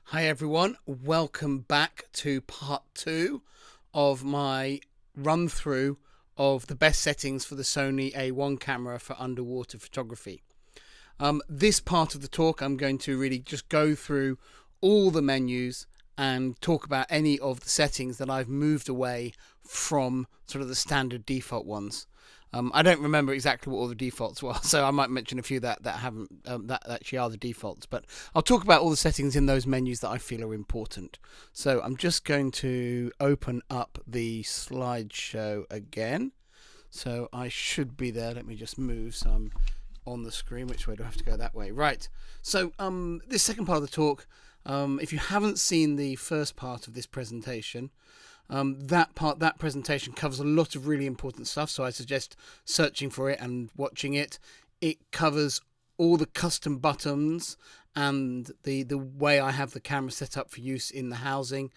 Hi everyone, welcome back to part 2 of my run through of the best settings for the Sony A1 camera for underwater photography. This part of the talk I'm going to really just go through all the menus and talk about any of the settings that I've moved away from sort of the standard default ones. I don't remember exactly what all the defaults were, so I might mention a few that haven't that actually are the defaults. But I'll talk about all the settings in those menus that I feel are important. So I'm just going to open up the slideshow again. So I should be there. Let me just move so I'm on the screen. Which way do I have to go? That way. Right. So this second part of the talk, if you haven't seen the first part of this presentation, that presentation covers a lot of really important stuff, so I suggest searching for it and watching it. It covers all the custom buttons and the way I have the camera set up for use in the housing.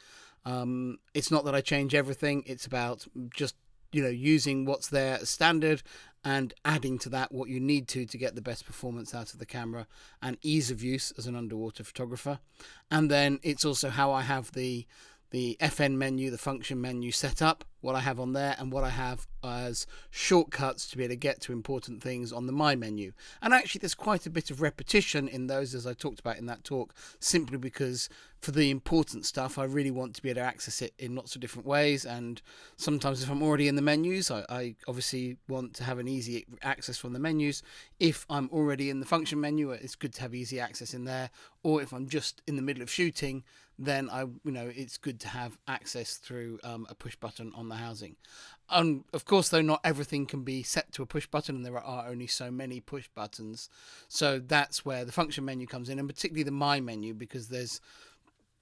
It's not that I change everything, it's about just using what's there as standard and adding to that what you need to get the best performance out of the camera and ease of use as an underwater photographer. And then it's also how I have the FN menu, the function menu set up, what I have on there, and what I have as shortcuts to be able to get to important things on the My menu. And actually there's quite a bit of repetition in those, as I talked about in that talk, simply because for the important stuff I really want to be able to access it in lots of different ways. And sometimes if I'm already in the menus, I obviously want to have an easy access from the menus. If I'm already in the function menu, it's good to have easy access in there. Or if I'm just in the middle of shooting, then it's good to have access through a push button on the housing. Of course, though, not everything can be set to a push button, and there are only so many push buttons. So that's where the function menu comes in, and particularly the My menu, because there's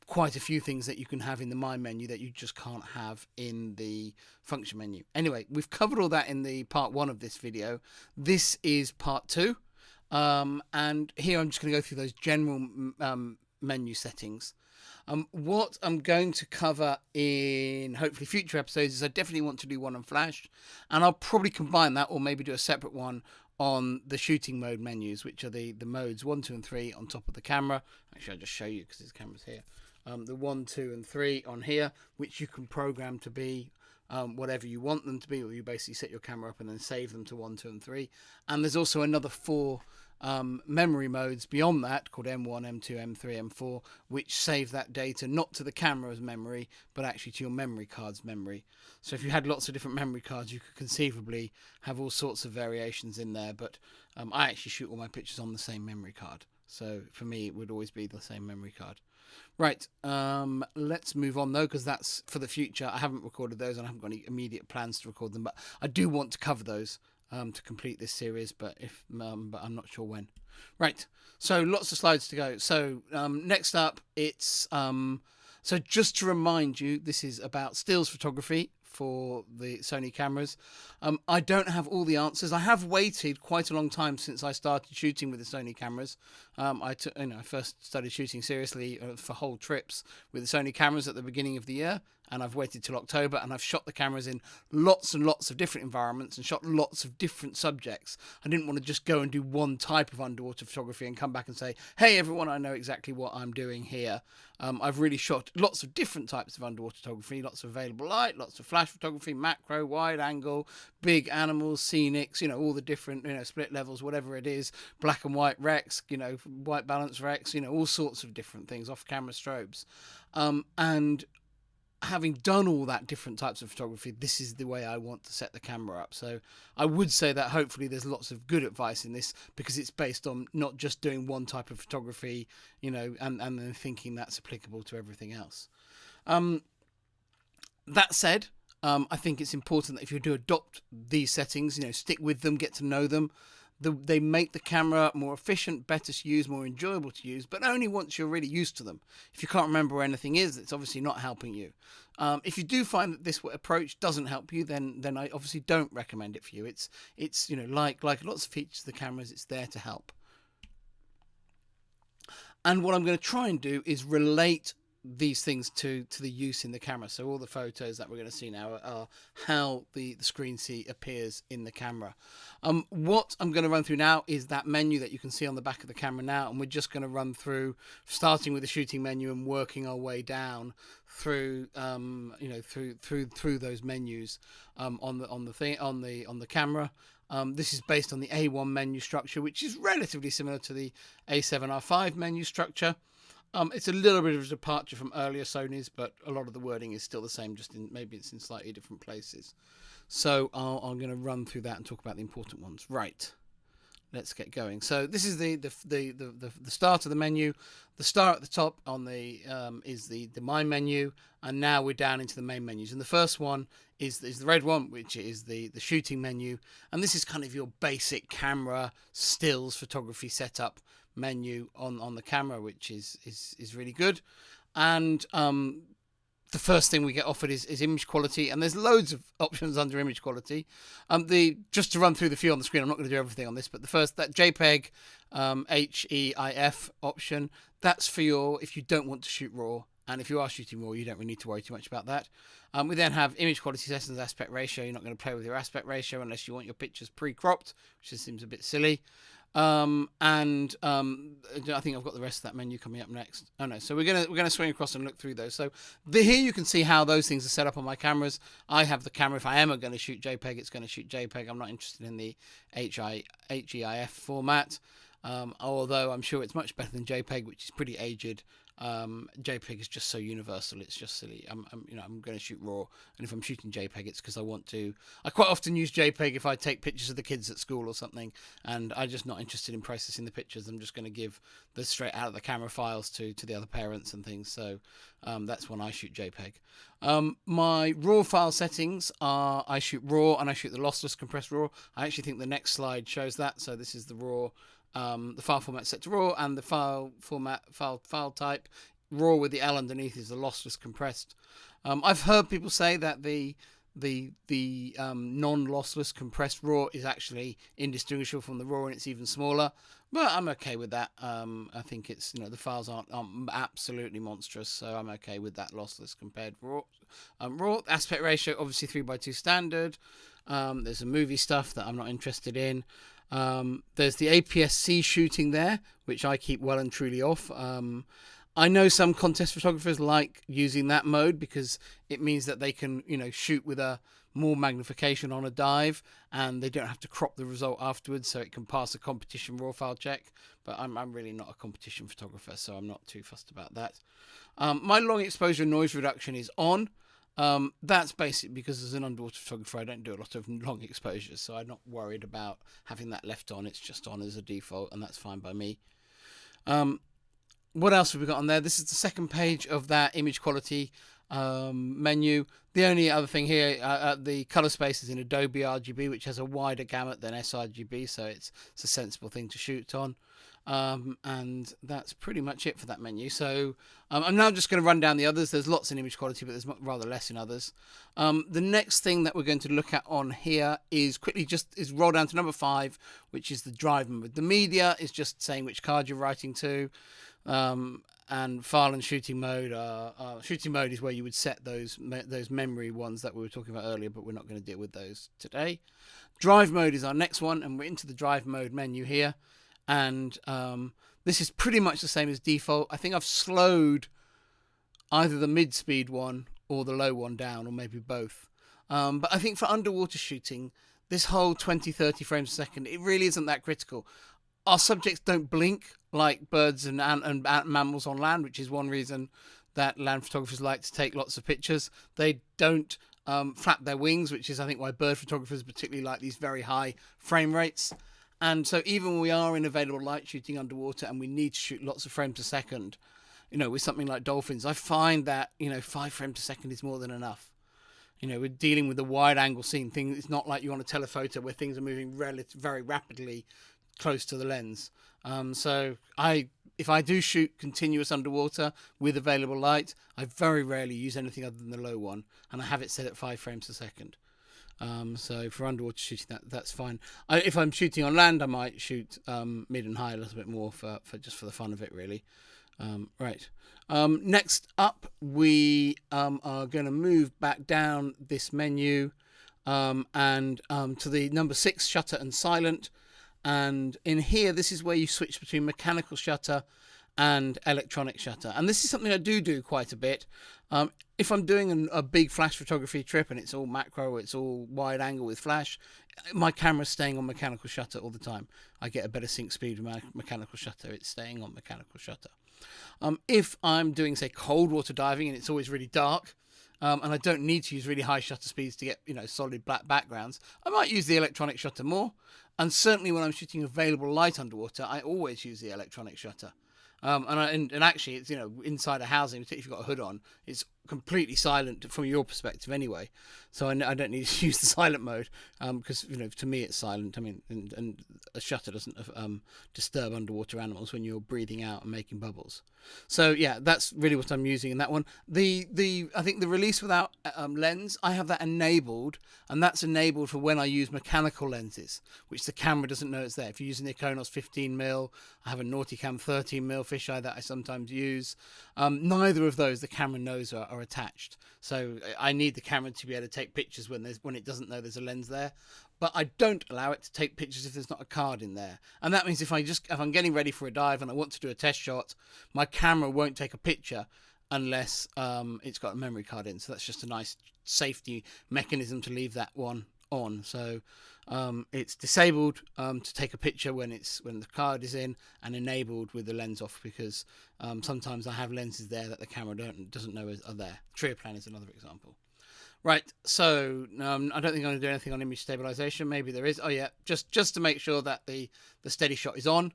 quite a few things that you can have in the My menu that you just can't have in the function menu. Anyway, we've covered all that in the part 1 of this video. This is part 2, and here I'm just going to go through those general menu settings. What I'm going to cover in hopefully future episodes is I definitely want to do one on Flash, and I'll probably combine that or maybe do a separate one on the shooting mode menus, which are the modes 1, 2 and 3 on top of the camera. Actually, I'll just show you because this camera's here. The 1, 2 and 3 on here, which you can program to be whatever you want them to be, or you basically set your camera up and then save them to 1, 2 and 3. And there's also another 4 memory modes beyond that called M1, M2, M3, M4, which save that data not to the camera's memory but actually to your memory card's memory. So if you had lots of different memory cards, you could conceivably have all sorts of variations in there, but I actually shoot all my pictures on the same memory card, so for me it would always be the same memory card. Right, let's move on though, because that's for the future. I haven't recorded those and I haven't got any immediate plans to record them, but I do want to cover those to complete this series, but I'm not sure when. Right, so lots of slides to go. So next up, it's so just to remind you, this is about stills photography for the Sony cameras. I don't have all the answers. I have waited quite a long time since I started shooting with the Sony cameras. I first started shooting seriously for whole trips with the Sony cameras at the beginning of the year, and I've waited till October, and I've shot the cameras in lots and lots of different environments and shot lots of different subjects. I didn't want to just go and do one type of underwater photography and come back and say, hey everyone, I know exactly what I'm doing here. I've really shot lots of different types of underwater photography, lots of available light, lots of flash photography, macro, wide angle, big animals, scenics, all the different, split levels, whatever it is, black and white recs, white balance recs, all sorts of different things, off camera strobes. And having done all that different types of photography, this is the way I want to set the camera up. So I would say that hopefully there's lots of good advice in this, because it's based on not just doing one type of photography, and then thinking that's applicable to everything else. That said, I think it's important that if you do adopt these settings, stick with them, get to know them. They make the camera more efficient, better to use, more enjoyable to use, but only once you're really used to them. If you can't remember where anything is, it's obviously not helping you. If you do find that this approach doesn't help you, then I obviously don't recommend it for you. It's like lots of features of the cameras, it's there to help. And what I'm going to try and do is relate these things to the use in the camera. So all the photos that we're going to see now are how the screen seat appears in the camera. What I'm going to run through now is that menu that you can see on the back of the camera now, and we're just going to run through, starting with the shooting menu and working our way down through through those menus on the camera. This is based on the A1 menu structure, which is relatively similar to the A7R5 menu structure. It's a little bit of a departure from earlier Sonys, but a lot of the wording is still the same, just maybe it's in slightly different places. So I'm going to run through that and talk about the important ones. Right, let's get going. So this is the start of the menu. The star at the top on the is the My menu, and now we're down into the main menus. And the first one is the red one, which is the shooting menu, and this is kind of your basic camera stills photography setup menu on the camera, which is really good. And the first thing we get offered is image quality, and there's loads of options under image quality. Just to run through the few on the screen, I'm not going to do everything on this, but the first, that JPEG HEIF option, that's for if you don't want to shoot RAW, and if you are shooting RAW, you don't really need to worry too much about that. We then have image quality settings, aspect ratio. You're not going to play with your aspect ratio unless you want your pictures pre-cropped, which just seems a bit silly. I think I've got the rest of that menu coming up next. Oh no, so we're gonna swing across and look through those. So here you can see how those things are set up on my cameras. I have the camera, if I am going to shoot JPEG, it's going to shoot JPEG. I'm not interested in the HEIF format, although I'm sure it's much better than JPEG, which is pretty aged. JPEG is just so universal, it's just silly. I'm going to shoot RAW, and if I'm shooting JPEG, it's because I quite often use JPEG if I take pictures of the kids at school or something, and I'm just not interested in processing the pictures. I'm just going to give the straight out of the camera files to the other parents and things. So that's when I shoot JPEG. My RAW file settings are, I shoot RAW and I shoot the lossless compressed RAW. I actually think the next slide shows that. So this is the RAW. The file format set to RAW, and the file type RAW with the L underneath is the lossless compressed. I've heard people say that the non-lossless compressed RAW is actually indistinguishable from the RAW, and it's even smaller, but I'm okay with that. I think it's, the files aren't absolutely monstrous, so I'm okay with that lossless compared RAW. RAW aspect ratio, obviously 3:2 standard. There's some movie stuff that I'm not interested in. There's the APS-C shooting there, which I keep well and truly off. I know some contest photographers like using that mode because it means that they can, shoot with a more magnification on a dive, and they don't have to crop the result afterwards, so it can pass a competition RAW file check. But I'm really not a competition photographer, so I'm not too fussed about that. My long exposure noise reduction is on. That's basically because as an underwater photographer, I don't do a lot of long exposures, so I'm not worried about having that left on. It's just on as a default, and that's fine by me. What else have we got on there? This is the second page of that image quality menu. The only other thing here, the color space is in Adobe RGB, which has a wider gamut than sRGB, so it's a sensible thing to shoot on. And that's pretty much it for that menu. So I'm now just going to run down the others. There's lots in image quality, but there's rather less in others. The next thing that we're going to look at on here is roll down to number 5, which is the drive mode. The media is just saying which card you're writing to. And file and shooting mode shooting mode is where you would set those memory ones that we were talking about earlier, but we're not going to deal with those today. Drive mode is our next one, and we're into the drive mode menu here. And this is pretty much the same as default. I think I've slowed either the mid-speed one or the low one down, or maybe both. But I think for underwater shooting, this whole 20-30 frames a second, it really isn't that critical. Our subjects don't blink like birds and mammals on land, which is one reason that land photographers like to take lots of pictures. They don't flap their wings, which is, I think, why bird photographers particularly like these very high frame rates. And so even when we are in available light shooting underwater and we need to shoot lots of frames a second, with something like dolphins, I find that, 5 frames a second is more than enough. We're dealing with a wide angle scene thing. It's not like you want a telephoto where things are moving very rapidly close to the lens. So if I do shoot continuous underwater with available light, I very rarely use anything other than the low one, and I have it set at 5 frames a second. So for underwater shooting, that's fine. If I'm shooting on land, I might shoot mid and high a little bit more for the fun of it, really. Right. Next up, we are going to move back down this menu and to the number 6, shutter and silent. And in here, this is where you switch between mechanical shutter and electronic shutter. And this is something I do quite a bit. If I'm doing a big flash photography trip and it's all macro, it's all wide angle with flash, my camera's staying on mechanical shutter all the time. I get a better sync speed with my mechanical shutter. It's staying on mechanical shutter. If I'm doing, say, cold water diving and it's always really dark, and I don't need to use really high shutter speeds to get, solid black backgrounds, I might use the electronic shutter more. And certainly when I'm shooting available light underwater, I always use the electronic shutter. And actually, it's, inside a housing, if you've got a hood on, it's completely silent from your perspective anyway. So I don't need to use the silent mode because, to me it's silent. I mean, and a shutter doesn't disturb underwater animals when you're breathing out and making bubbles. So yeah, that's really what I'm using in that one. I think the release without lens, I have that enabled, and that's enabled for when I use mechanical lenses, which the camera doesn't know it's there. If you're using the Konos 15mm, I have a Nauticam 13mm fisheye that I sometimes use. Neither of those the camera knows are attached. So I need the camera to be able to take pictures when it doesn't know there's a lens there. But I don't allow it to take pictures if there's not a card in there. And that means if I'm getting ready for a dive and I want to do a test shot, my camera won't take a picture unless it's got a memory card in. So that's just a nice safety mechanism to leave that one on. So it's disabled to take a picture when the card is in, and enabled with the lens off, because sometimes I have lenses there that the camera doesn't know are there. Trioplan is another example. Right, so I don't think I'm going to do anything on image stabilization. Maybe there is. Oh yeah, just to make sure that the steady shot is on.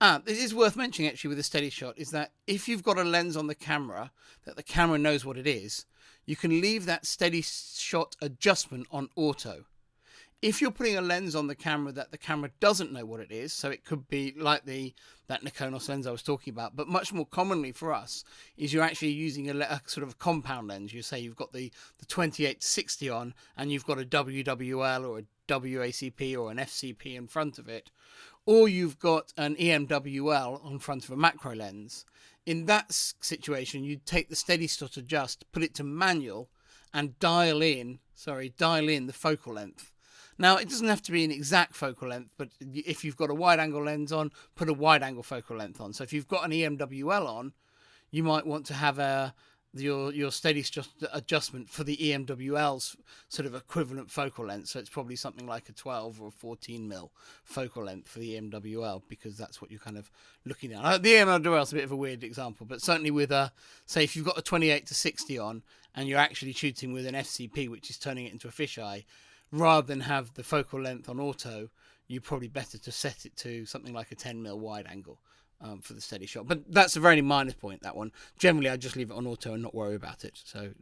It is worth mentioning actually with the steady shot is that if you've got a lens on the camera that the camera knows what it is, you can leave that steady shot adjustment on auto. If you're putting a lens on the camera that the camera doesn't know what it is, so it could be like that Nikonos lens I was talking about, but much more commonly for us is you're actually using a sort of a compound lens. You say you've got the 28-60 on, and you've got a WWL or a WACP or an FCP in front of it, or you've got an EMWL on front of a macro lens. In that situation, you'd take the steady shot adjust, put it to manual, and dial in the focal length. Now, it doesn't have to be an exact focal length, but if you've got a wide-angle lens on, put a wide-angle focal length on. So if you've got an EMWL on, you might want to have your steady adjustment for the EMWL's sort of equivalent focal length. So it's probably something like a 12 or a 14mm focal length for the EMWL, because that's what you're kind of looking at. The EMWL is a bit of a weird example, but certainly with say if you've got a 28-60 on and you're actually shooting with an FCP, which is turning it into a fisheye, rather than have the focal length on auto, you're probably better to set it to something like a 10mm wide angle for the steady shot. But that's a very minor point, that one. Generally, I just leave it on auto and not worry about it. So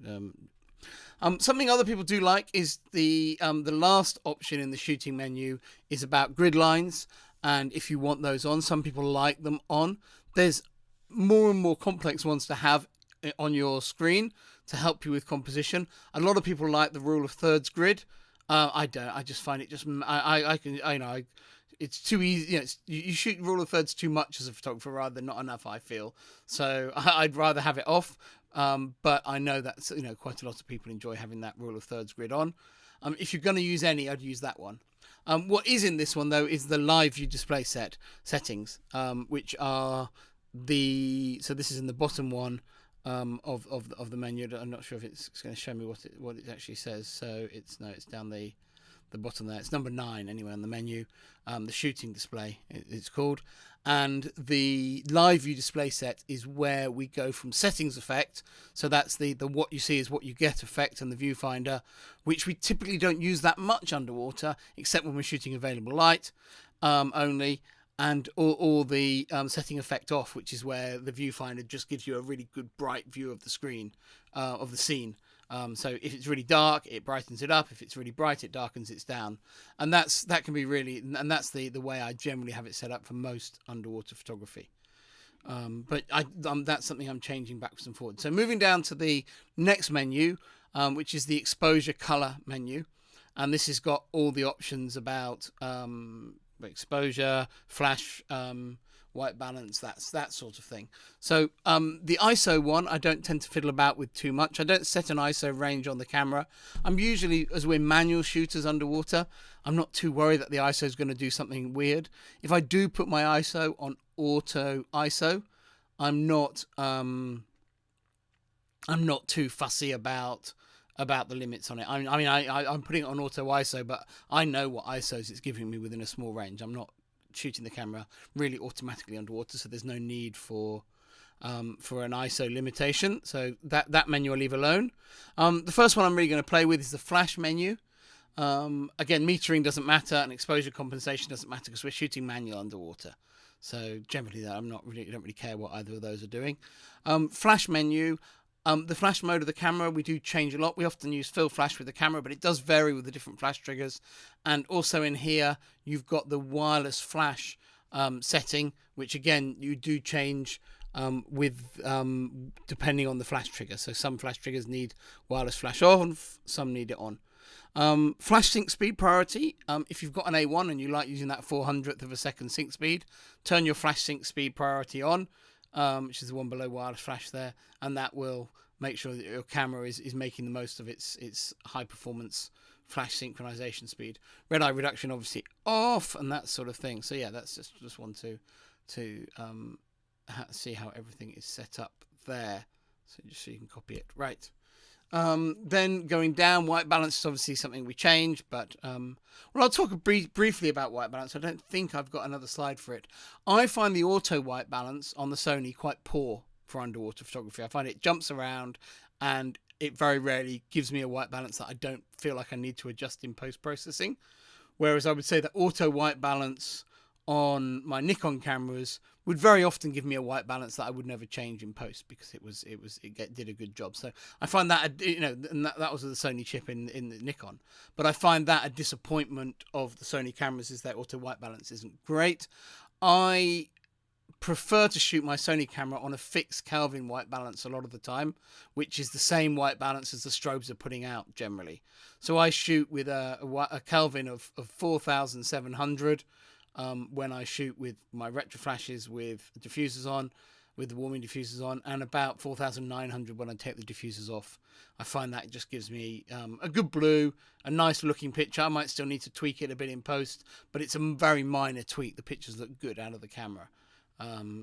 something other people do like is the last option in the shooting menu is about grid lines. And if you want those on, some people like them on. There's more and more complex ones to have on your screen to help you with composition. A lot of people like the rule of thirds grid. I don't. I just find it just. It's too easy. You shoot rule of thirds too much as a photographer rather than not enough, I feel. So I'd rather have it off. But I know that quite a lot of people enjoy having that rule of thirds grid on. If you're going to use any, I'd use that one. What is in this one though is the live view display settings, which are so this is in the bottom one. Of the menu. I'm not sure if it's going to show me what it actually says. So it's down the bottom there. It's number 9 anyway on the menu. The shooting display it's called, and the live view display set is where we go from settings effect. So that's the what you see is what you get effect and the viewfinder, which we typically don't use that much underwater, except when we're shooting available light only. And or the setting effect off, which is where the viewfinder just gives you a really good bright view of the screen, of the scene. So if it's really dark, it brightens it up. If it's really bright, it darkens it down. And that's the way I generally have it set up for most underwater photography. But that's something I'm changing backwards and forwards. So moving down to the next menu, which is the exposure color menu. And this has got all the options about exposure, flash, white balance, that sort of thing. So the ISO one, I don't tend to fiddle about with too much. I don't set an ISO range on the camera. I'm usually, as we're manual shooters underwater, I'm not too worried that the ISO is going to do something weird. If I do put my ISO on auto ISO, I'm not too fussy about the limits on it. I'm putting it on auto ISO, but I know what ISOs it's giving me within a small range. I'm not shooting the camera really automatically underwater, so there's no need for an ISO limitation. So that menu I'll leave alone. The first one I'm really going to play with is the flash menu. Again, metering doesn't matter, and exposure compensation doesn't matter because we're shooting manual underwater. So generally, I don't really care what either of those are doing. Flash menu. The flash mode of the camera, we do change a lot. We often use fill flash with the camera, but it does vary with the different flash triggers. And also in here, you've got the wireless flash setting, which again, you do change depending on the flash trigger. So some flash triggers need wireless flash on, some need it on. Flash sync speed priority. If you've got an A1 and you like using that 400th of a second sync speed, turn your flash sync speed priority on. Which is the one below wireless flash there, and that will make sure that your camera is making the most of its high performance flash synchronization speed. Red eye reduction obviously off, and that sort of thing. So yeah, that's just one to see how everything is set up there. So just so you can copy it. Right. Then going down, white balance is obviously something we change, but I'll talk briefly about white balance. I don't think I've got another slide for it. I find the auto white balance on the Sony quite poor for underwater photography. I find it jumps around and it very rarely gives me a white balance that I don't feel like I need to adjust in post-processing. Whereas I would say that auto white balance on my Nikon cameras would very often give me a white balance that I would never change in post because it did a good job. So I find that, and that was with the Sony chip in the Nikon, but I find that a disappointment of the Sony cameras is that auto white balance isn't great. I prefer to shoot my Sony camera on a fixed Kelvin white balance a lot of the time, which is the same white balance as the strobes are putting out generally. So I shoot with a Kelvin of 4,700 when I shoot with my retro flashes with diffusers on, with the warming diffusers on, and about 4,900 when I take the diffusers off. I find that it just gives me a good blue, a nice looking picture. I might still need to tweak it a bit in post, but it's a very minor tweak. The pictures look good out of the camera.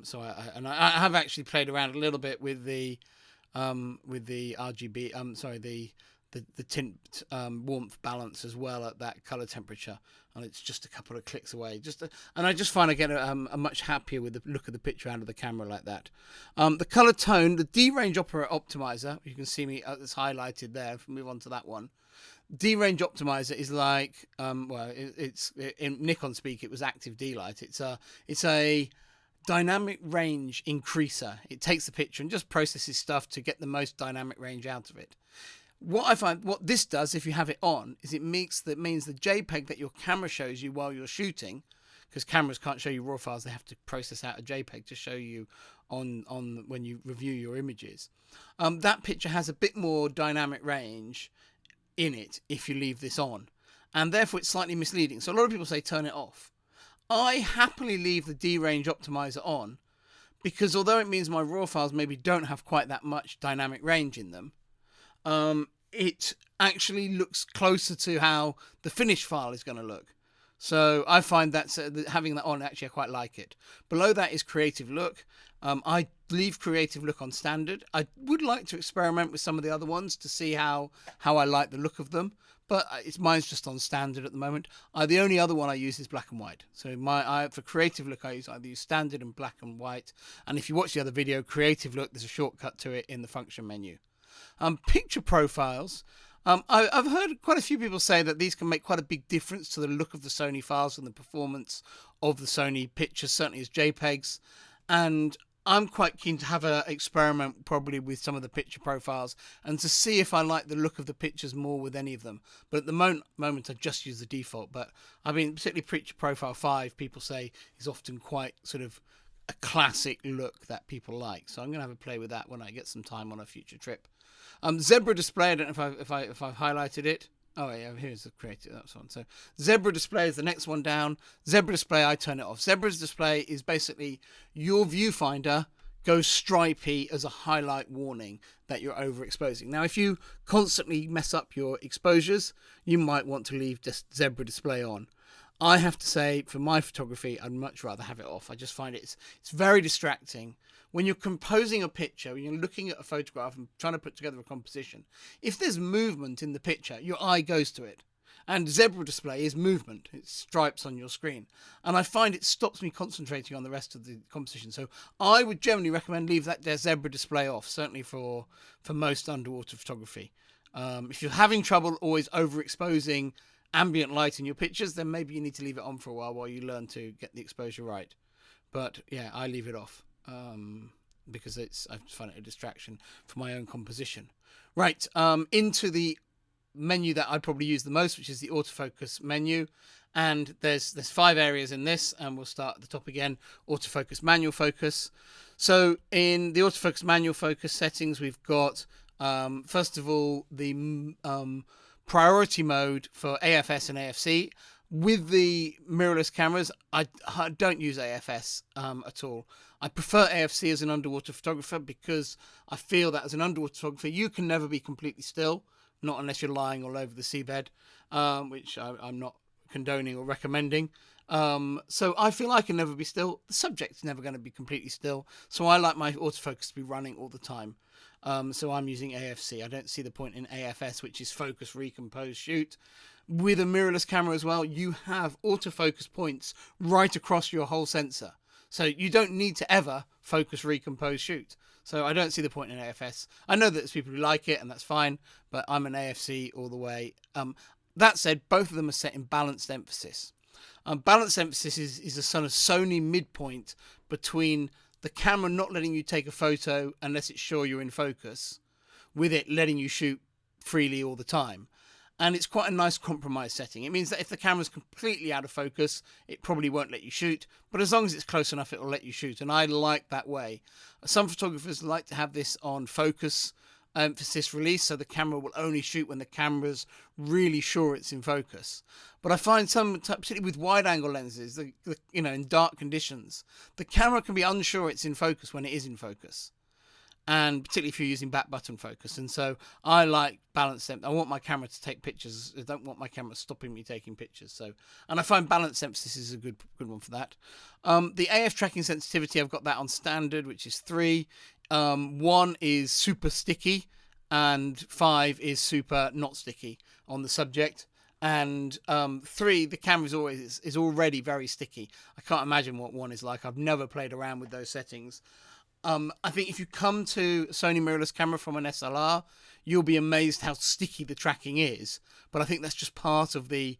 So I have actually played around a little bit with the RGB, the tint warmth balance as well at that color temperature, and it's just a couple of clicks away. And I just find I get a much happier with the look of the picture out of the camera like that. The color tone, the D-range optimizer, you can see me it's highlighted there. If we move on to that one, D-range optimizer is like it's in Nikon speak, it was active D-light. It's a dynamic range increaser. It takes the picture and just processes stuff to get the most dynamic range out of it. What I find, what this does, if you have it on, is it means the JPEG that your camera shows you while you're shooting, because cameras can't show you raw files, they have to process out a JPEG to show you on when you review your images. That picture has a bit more dynamic range in it if you leave this on, and therefore it's slightly misleading. So a lot of people say turn it off. I happily leave the D-range optimizer on, because although it means my raw files maybe don't have quite that much dynamic range in them, it actually looks closer to how the finished file is going to look. So I find that having that on, actually I quite like it. Below that is creative look. I leave creative look on standard. I would like to experiment with some of the other ones to see how I like the look of them, but mine's just on standard at the moment. The only other one I use is black and white. So for creative look, I either use standard and black and white. And if you watch the other video, creative look, there's a shortcut to it in the function menu. Picture profiles. I've heard quite a few people say that these can make quite a big difference to the look of the Sony files and the performance of the Sony pictures, certainly as JPEGs. And I'm quite keen to have an experiment probably with some of the picture profiles and to see if I like the look of the pictures more with any of them. But at the moment I just use the default. But I mean, particularly picture profile 5, people say is often quite sort of a classic look that people like. So I'm going to have a play with that when I get some time on a future trip. Zebra display, I don't know if I've highlighted it. Oh yeah, here's the creative. That's one. So zebra display is the next one down. Zebra display, I turn it off. Zebra's display is basically your viewfinder goes stripy as a highlight warning that you're overexposing. Now, if you constantly mess up your exposures, you might want to leave just zebra display on. I have to say, for my photography, I'd much rather have it off. I just find it's very distracting. When you're composing a picture, when you're looking at a photograph and trying to put together a composition, if there's movement in the picture, your eye goes to it. And zebra display is movement. It's stripes on your screen. And I find it stops me concentrating on the rest of the composition. So I would generally recommend leave that zebra display off, certainly for most underwater photography. If you're having trouble always overexposing ambient light in your pictures, then maybe you need to leave it on for a while you learn to get the exposure right. But yeah, I leave it off because I find it a distraction for my own composition. Right, into the menu that I probably use the most, which is the autofocus menu. And there's 5 areas in this, and we'll start at the top again. Autofocus, manual focus. So in the autofocus manual focus settings, we've got first of all the priority mode for AFS and AFC. With the mirrorless cameras, I don't use AFS at all. I prefer AFC as an underwater photographer because I feel that as an underwater photographer, you can never be completely still, not unless you're lying all over the seabed, which I'm not condoning or recommending. So I feel I can never be still. The subject's never going to be completely still. So I like my autofocus to be running all the time. So I'm using AFC. I don't see the point in AFS, which is focus, recompose, shoot. With a mirrorless camera as well, you have autofocus points right across your whole sensor. So you don't need to ever focus, recompose, shoot. So I don't see the point in AFS. I know that there's people who like it, and that's fine, but I'm an AFC all the way. That said, both of them are set in balanced emphasis. Balanced emphasis is a sort of Sony midpoint between the camera not letting you take a photo unless it's sure you're in focus, with it letting you shoot freely all the time. And it's quite a nice compromise setting. It means that if the camera's completely out of focus, it probably won't let you shoot. But as long as it's close enough, it'll let you shoot. And I like that way. Some photographers like to have this on focus emphasis release, so the camera will only shoot when the camera's really sure it's in focus. But I find some, particularly with wide angle lenses, in dark conditions, the camera can be unsure it's in focus when it is in focus. And particularly if you're using back button focus. And so I like balanced emphasis. I want my camera to take pictures. I don't want my camera stopping me taking pictures. So, and I find balanced emphasis is a good one for that. The AF tracking sensitivity, I've got that on standard, which is 3. 1 is super sticky, and 5 is super not sticky on the subject. And 3, the camera is already very sticky. I can't imagine what 1 is like. I've never played around with those settings. I think if you come to a Sony mirrorless camera from an SLR, you'll be amazed how sticky the tracking is. But I think that's just part of the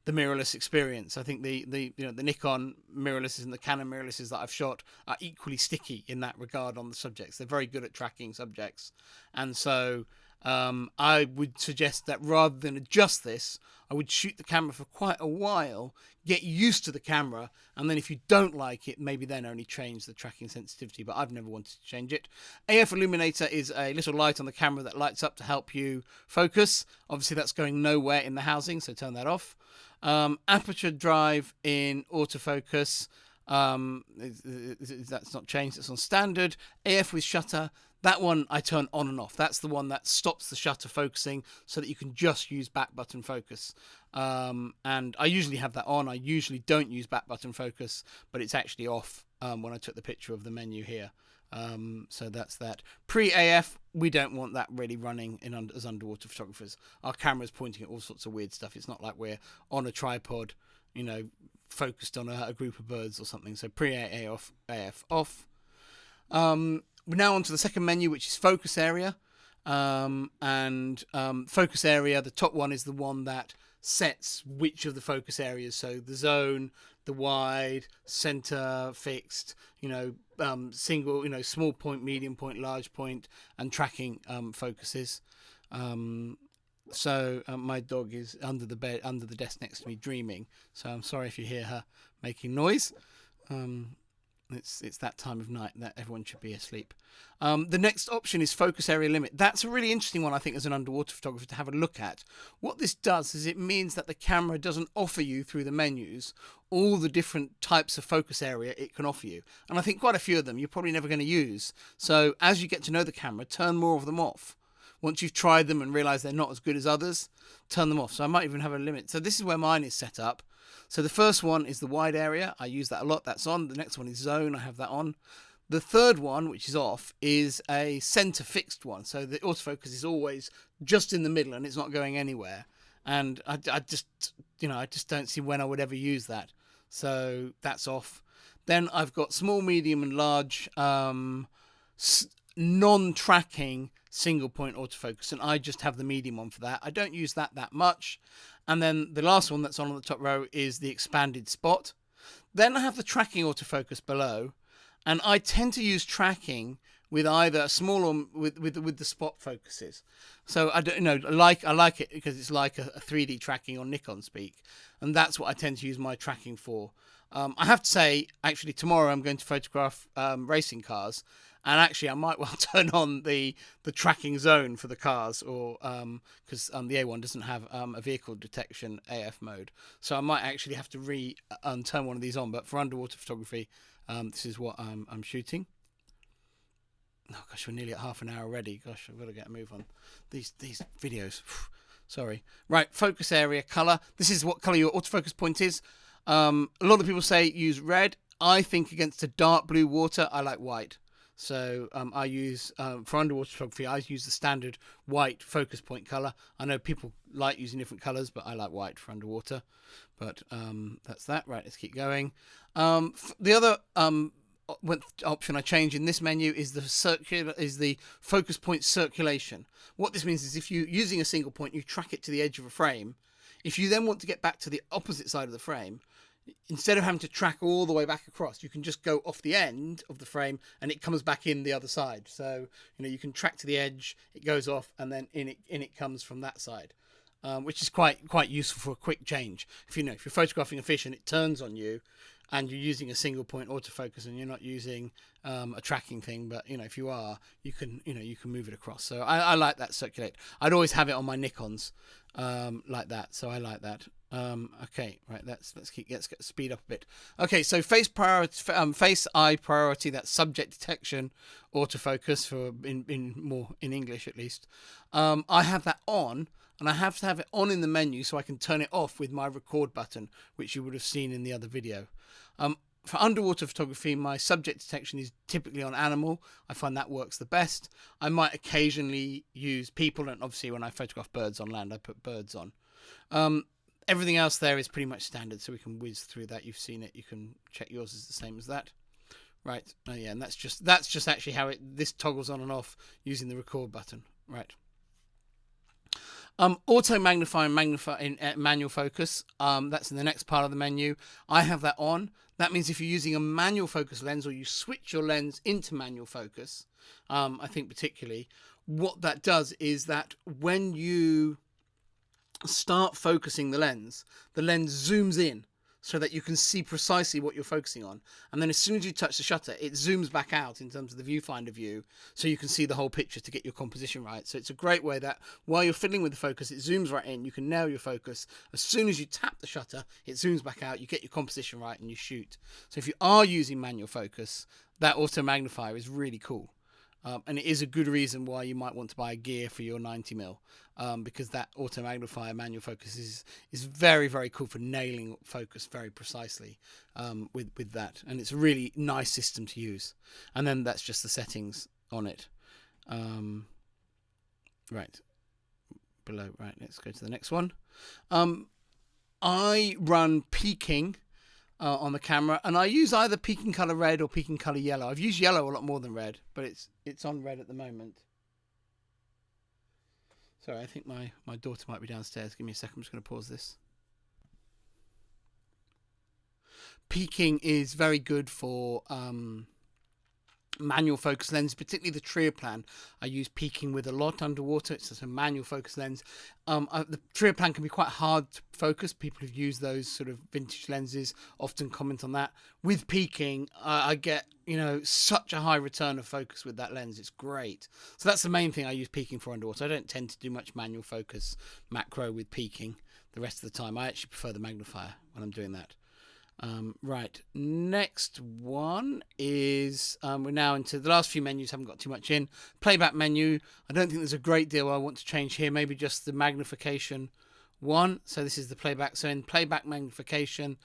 mirrorless experience. I think the Nikon mirrorlesses and the Canon mirrorlesses that I've shot are equally sticky in that regard on the subjects. They're very good at tracking subjects, and so I would suggest that rather than adjust this, I would shoot the camera for quite a while, get used to the camera, and then if you don't like it, maybe then only change the tracking sensitivity, but I've never wanted to change it. AF illuminator is a little light on the camera that lights up to help you focus. Obviously that's going nowhere in the housing, so turn that off. Aperture drive in autofocus, that's not changed, it's on standard. AF with shutter, that one I turn on and off. That's the one that stops the shutter focusing so that you can just use back button focus. And I usually have that on. I usually don't use back button focus, but it's actually off when I took the picture of the menu here. So that's that. Pre-AF, we don't want that really running as underwater photographers. Our camera's pointing at all sorts of weird stuff. It's not like we're on a tripod, focused on a group of birds or something. So pre-AF off. We're now on to the second menu, which is focus area. Focus area, the top one is the one that sets which of the focus areas. So the zone, the wide, center, fixed, single, small point, medium point, large point, and tracking focuses. So my dog is under the desk next to me dreaming. So I'm sorry if you hear her making noise. It's that time of night that everyone should be asleep. The next option is focus area limit. That's a really interesting one, I think, as an underwater photographer to have a look at. What this does is it means that the camera doesn't offer you through the menus all the different types of focus area it can offer you. And I think quite a few of them you're probably never going to use. So as you get to know the camera, turn more of them off. Once you've tried them and realised they're not as good as others, turn them off. So I might even have a limit. So this is where mine is set up. So the first one is the wide area. I use that a lot. That's on. The next one is zone. I have that on. The third one, which is off, is a center fixed one. So the autofocus is always just in the middle and it's not going anywhere. And I just don't see when I would ever use that. So that's off. Then I've got small, medium and large non-tracking single point autofocus, and I just have the medium on for that. I don't use that much. And then the last one that's on the top row is the expanded spot. Then I have the tracking autofocus below, and I tend to use tracking with either a small or with the spot focuses. So I don't know, I like it because it's like a 3D tracking on Nikon speak, and that's what I tend to use my tracking for. I have to say, actually, tomorrow I'm going to photograph racing cars, and actually I might well turn on the tracking zone for the cars, or because the A1 doesn't have a vehicle detection AF mode, so I might actually have to turn one of these on. But for underwater photography, this is what I'm shooting. Oh gosh, we're nearly at half an hour already. Gosh, I've got to get a move on these videos. Sorry. Right, focus area, color. This is what color your autofocus point is. A lot of people say use red. I think against a dark blue water, I like white. So I use, for underwater photography, I use the standard white focus point color. I know people like using different colors, but I like white for underwater. But that's that. Right, let's keep going. The other option I change in this menu is the focus point circulation. What this means is if you're using a single point, you track it to the edge of a frame. If you then want to get back to the opposite side of the frame, instead of having to track all the way back across, you can just go off the end of the frame and it comes back in the other side. So you can track to the edge, it goes off, and then in it comes from that side, which is quite useful for a quick change. If you're photographing a fish and it turns on you, and you're using a single point autofocus and you're not using a tracking thing, but if you are, you can move it across. So I like that circulate. I'd always have it on my Nikons like that, so I like that. Okay, right, let's speed up a bit. Okay, so face eye priority, that's subject detection autofocus for in English at least. I have that on, and I have to have it on in the menu so I can turn it off with my record button, which you would have seen in the other video. For underwater photography, my subject detection is typically on animal. I find that works the best. I might occasionally use people, and obviously when I photograph birds on land, I put birds on. Everything else there is pretty much standard, so we can whiz through that. You've seen it. You can check yours is the same as that. Right. Oh, yeah, and that's just actually how this toggles on and off using the record button. Right. Auto magnify and manual focus. That's in the next part of the menu. I have that on. That means if you're using a manual focus lens, or you switch your lens into manual focus, I think particularly, what that does is that when you start focusing the lens zooms in so that you can see precisely what you're focusing on, and then as soon as you touch the shutter, it zooms back out in terms of the viewfinder view, so you can see the whole picture to get your composition right. So it's a great way that while you're fiddling with the focus, it zooms right in, you can nail your focus. As soon as you tap the shutter, it zooms back out, you get your composition right, and you shoot. So if you are using manual focus, that auto magnifier is really cool. And it is a good reason why you might want to buy a gear for your 90mm, because that auto magnifier manual focus is very, very cool for nailing focus very precisely with that, and it's a really nice system to use. And then that's just the settings on it. Right below. Right, let's go to the next one. I run peaking on the camera, and I use either peaking color red or peaking color yellow. I've used yellow a lot more than red, but it's on red at the moment. Sorry, I think my daughter might be downstairs. Give me a second, I'm just going to pause this. Peaking is very good for manual focus lens, particularly the trio plan. I use peaking with a lot underwater. It's just a manual focus lens. The trio plan can be quite hard to focus. People who've used those sort of vintage lenses often comment on that. With peaking, I get, you know, such a high return of focus with that lens. It's great. So that's the main thing I use peaking for underwater. I don't tend to do much manual focus macro with peaking the rest of the time. I actually prefer the magnifier when I'm doing that. Right, next one is we're now into the last few menus, haven't got too much in. Playback menu, I don't think there's a great deal I want to change here, maybe just the magnification one. So this is the playback. So in playback magnification,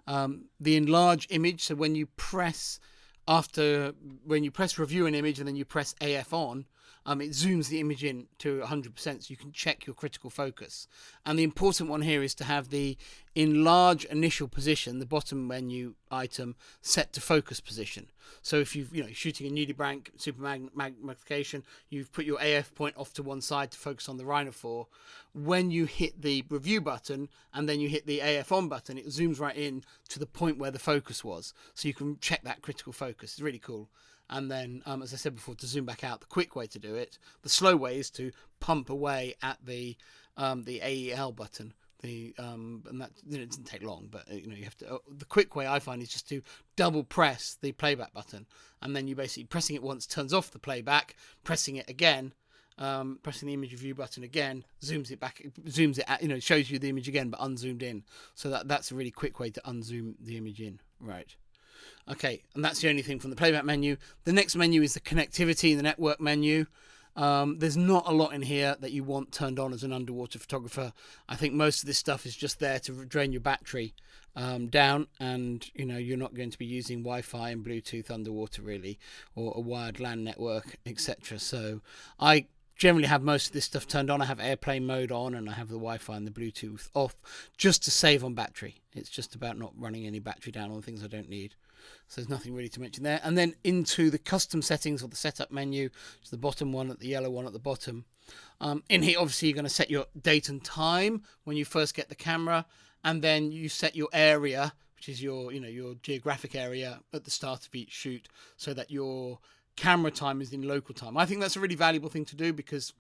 the enlarge image, so when you press review an image and then you press AF on, it zooms the image in to 100%, so you can check your critical focus. And the important one here is to have the enlarge initial position, the bottom menu item, set to focus position. So if you're shooting a nudie blank super magnification, you've put your AF point off to one side to focus on the rhinophore. When you hit the review button and then you hit the AF on button, it zooms right in to the point where the focus was, so you can check that critical focus. It's really cool. And then, as I said before, to zoom back out, the quick way to do it, the slow way, is to pump away at the AEL button. And that, it doesn't take long, but you have to. The quick way I find is just to double press the playback button, and then you basically pressing it once turns off the playback, pressing it again, pressing the image review button again, zooms it back, zooms it out, shows you the image again but unzoomed in. So that's a really quick way to unzoom the image in. Right. Okay, and that's the only thing from the playback menu. The next menu is the connectivity, the network menu. There's not a lot in here that you want turned on as an underwater photographer. I think most of this stuff is just there to drain your battery down, and you're not going to be using Wi-Fi and Bluetooth underwater really, or a wired LAN network, etc. So I generally have most of this stuff turned on. I have airplane mode on, and I have the Wi-Fi and the Bluetooth off, just to save on battery. It's just about not running any battery down on things I don't need. So there's nothing really to mention there. And then into the custom settings, or the setup menu, which is the bottom one, at the yellow one at the bottom. In here, obviously, you're going to set your date and time when you first get the camera, and then you set your area, which is your geographic area at the start of each shoot, so that your camera time is in local time. I think that's a really valuable thing to do, because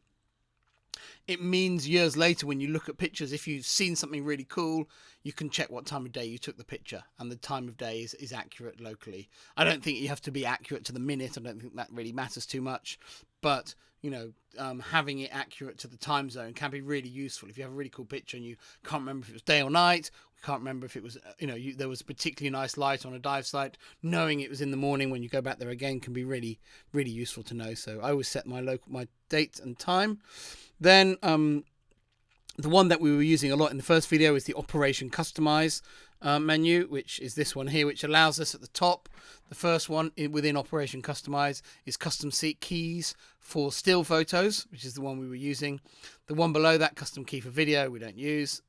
it means years later when you look at pictures, if you've seen something really cool, you can check what time of day you took the picture, and the time of day is accurate locally. I don't think you have to be accurate to the minute. I don't think that really matters too much, but having it accurate to the time zone can be really useful. If you have a really cool picture and you can't remember if it was day or night, can't remember if it was there was particularly nice light on a dive site, knowing it was in the morning when you go back there again can be really, really useful to know. So I always set my date and time. Then the one that we were using a lot in the first video is the Operation Customize menu, which is this one here, which allows us at the top. The first one within Operation Customize is custom keys for still photos, which is the one we were using. The one below that, custom key for video, we don't use.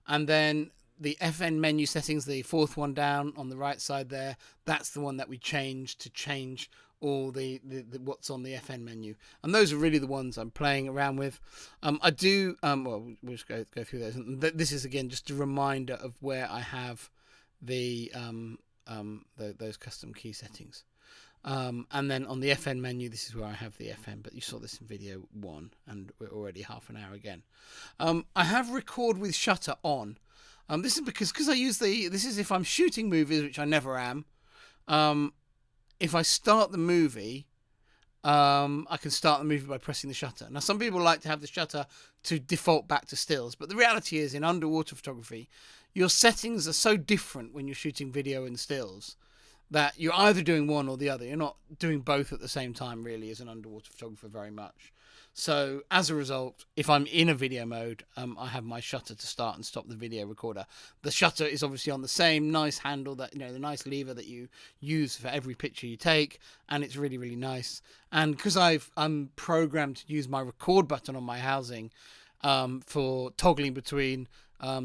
And then the FN menu settings, the fourth one down on the right side there, that's the one that we changed to change all the what's on the FN menu. And those are really the ones I'm playing around with. I do, well, we'll just go through those. And this is, again, just a reminder of where I have the those custom key settings. And then on the FN menu, this is where I have the FN, but you saw this in video 1, and we're already half an hour again. I have record with shutter on. This is because I use this is if I'm shooting movies, which I never am. If I start the movie, I can start the movie by pressing the shutter. Now, some people like to have the shutter to default back to stills, but the reality is, in underwater photography, your settings are so different when you're shooting video and stills that you're either doing one or the other. You're not doing both at the same time, really, as an underwater photographer very much. So as a result, if I'm in a video mode, I have my shutter to start and stop the video recorder. The shutter is obviously on the same nice handle, that the nice lever that you use for every picture you take, and it's really, really nice. And because I'm programmed to use my record button on my housing for toggling between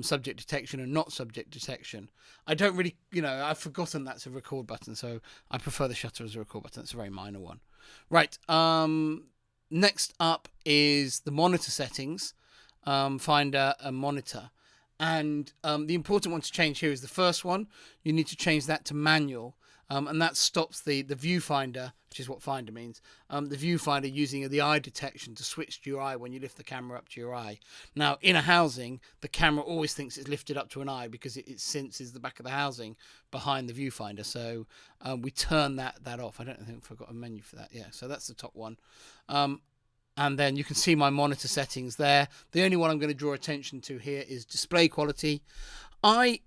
subject detection and not subject detection, I don't really, I've forgotten that's a record button, so I prefer the shutter as a record button. It's a very minor one. Right. Next up is the monitor settings. Find a monitor, and the important one to change here is the first one. You need to change that to manual, and that stops the viewfinder, which is what finder means, the viewfinder using the eye detection to switch to your eye when you lift the camera up to your eye. Now, in a housing, the camera always thinks it's lifted up to an eye because it senses the back of the housing behind the viewfinder. So we turn that off. I don't think I've got a menu for that. Yeah, so that's the top one. And then you can see my monitor settings there. The only one I'm going to draw attention to here is display quality. I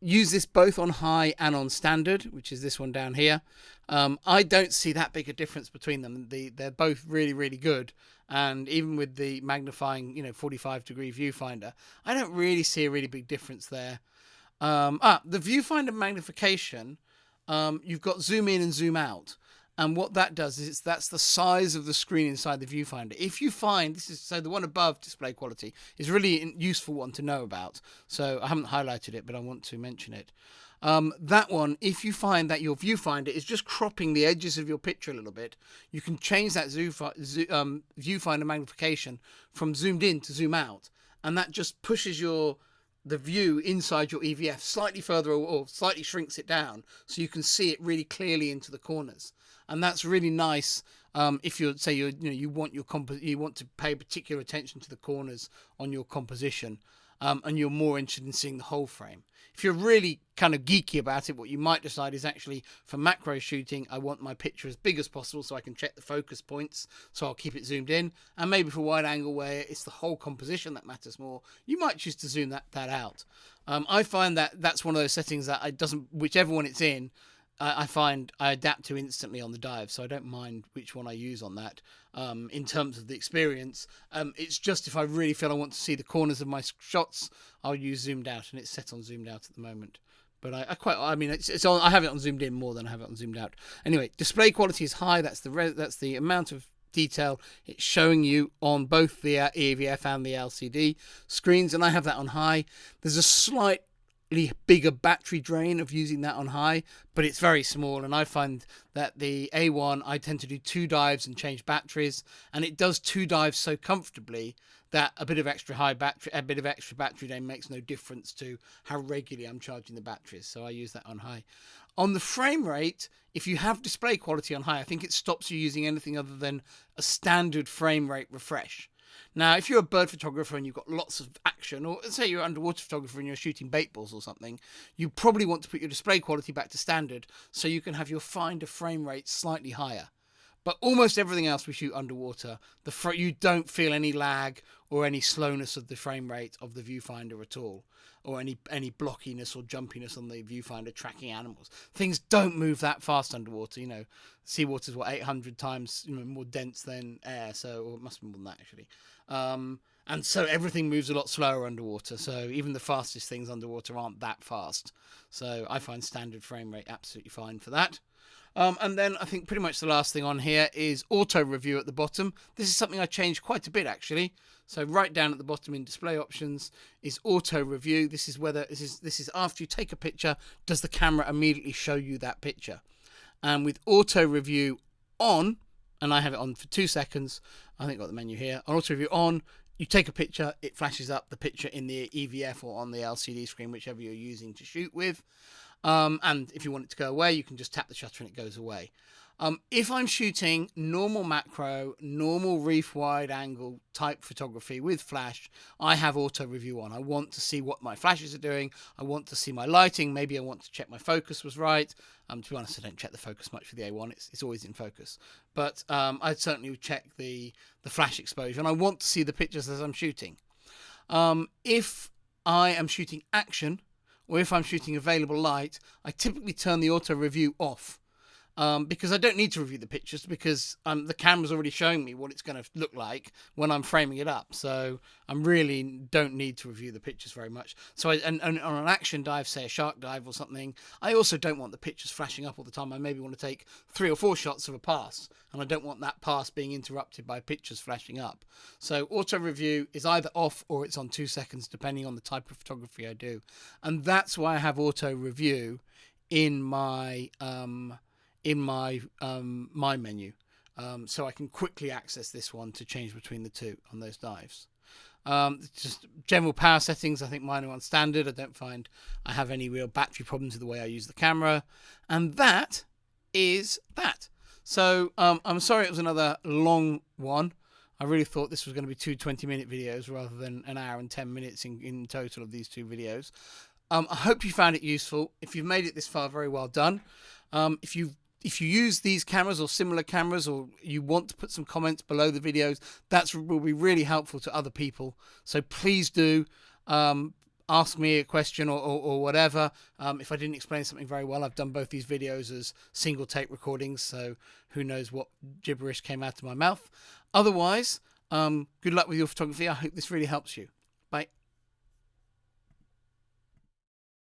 use this both on high and on standard, which is this one down here. I don't see that big a difference between them. They're both really, really good. And even with the magnifying, 45-degree viewfinder, I don't really see a really big difference there. The viewfinder magnification, you've got zoom in and zoom out. And what that does is that's the size of the screen inside the viewfinder. If you find so the one above display quality is really a useful one to know about. So I haven't highlighted it, but I want to mention it. That one, if you find that your viewfinder is just cropping the edges of your picture a little bit, you can change that viewfinder magnification from zoomed in to zoom out, and that just pushes the view inside your EVF slightly further, or slightly shrinks it down, so you can see it really clearly into the corners. And that's really nice if you say you want to pay particular attention to the corners on your composition, and you're more interested in seeing the whole frame. If you're really kind of geeky about it, what you might decide is actually for macro shooting, I want my picture as big as possible so I can check the focus points, so I'll keep it zoomed in. And maybe for wide angle where it's the whole composition that matters more, you might choose to zoom that out. I find that that's one of those settings that whichever one it's in, I find I adapt to instantly on the dive, so I don't mind which one I use on that. In terms of the experience, it's just if I really feel I want to see the corners of my shots, I'll use zoomed out, and it's set on zoomed out at the moment. But it's on. I have it on zoomed in more than I have it on zoomed out. Anyway, display quality is high. That's the amount of detail it's showing you on both the EVF and the LCD screens, and I have that on high. There's a slight bigger battery drain of using that on high, but it's very small, and I find that the A1 I tend to do 2 dives and change batteries, and it does 2 dives so comfortably that a bit of extra battery drain makes no difference to how regularly I'm charging the batteries, so I use that on high. On the frame rate, if you have display quality on high, I think it stops you using anything other than a standard frame rate refresh. Now, if you're a bird photographer and you've got lots of action, or say you're an underwater photographer and you're shooting bait balls or something, you probably want to put your display quality back to standard so you can have your finder frame rate slightly higher. But almost everything else we shoot underwater, you don't feel any lag or any slowness of the frame rate of the viewfinder at all, or any blockiness or jumpiness on the viewfinder tracking animals. Things don't move that fast underwater. Seawater's 800 times more dense than air, or it must be more than that actually. And so everything moves a lot slower underwater. So even the fastest things underwater aren't that fast. So I find standard frame rate absolutely fine for that. And then I think pretty much the last thing on here is auto review at the bottom. This is something I changed quite a bit actually. So right down at the bottom in display options is auto review. This is after you take a picture, does the camera immediately show you that picture? And with auto review on, and I have it on for 2 seconds, I think I've got the menu here. On auto review on, you take a picture, it flashes up the picture in the EVF or on the LCD screen, whichever you're using to shoot with. And if you want it to go away, you can just tap the shutter and it goes away. If I'm shooting normal macro, normal reef wide angle type photography with flash, I have auto review on. I want to see what my flashes are doing. I want to see my lighting. Maybe I want to check my focus was right. To be honest, I don't check the focus much for the A1. It's always in focus. But I certainly would check the flash exposure, and I want to see the pictures as I'm shooting. If I am shooting action, or if I'm shooting available light, I typically turn the auto review off. Because I don't need to review the pictures, because the camera's already showing me what it's going to look like when I'm framing it up. So I really don't need to review the pictures very much. So and on an action dive, say a shark dive or something, I also don't want the pictures flashing up all the time. I maybe want to take 3 or 4 shots of a pass, and I don't want that pass being interrupted by pictures flashing up. So auto review is either off or it's on 2 seconds, depending on the type of photography I do. And that's why I have auto review in my my menu, so I can quickly access this one to change between the two on those dives. Just general power settings, I think mine are on standard. I don't find I have any real battery problems with the way I use the camera. And that is that. So I'm sorry it was another long one. I really thought this was going to be two 20-minute videos rather than an hour and 10 minutes in total of these two videos. I hope you found it useful. If you've made it this far, very well done. If you use these cameras or similar cameras, or you want to put some comments below the videos, that will be really helpful to other people. So please do ask me a question or whatever. If I didn't explain something very well, I've done both these videos as single take recordings, so who knows what gibberish came out of my mouth. Otherwise, good luck with your photography. I hope this really helps you.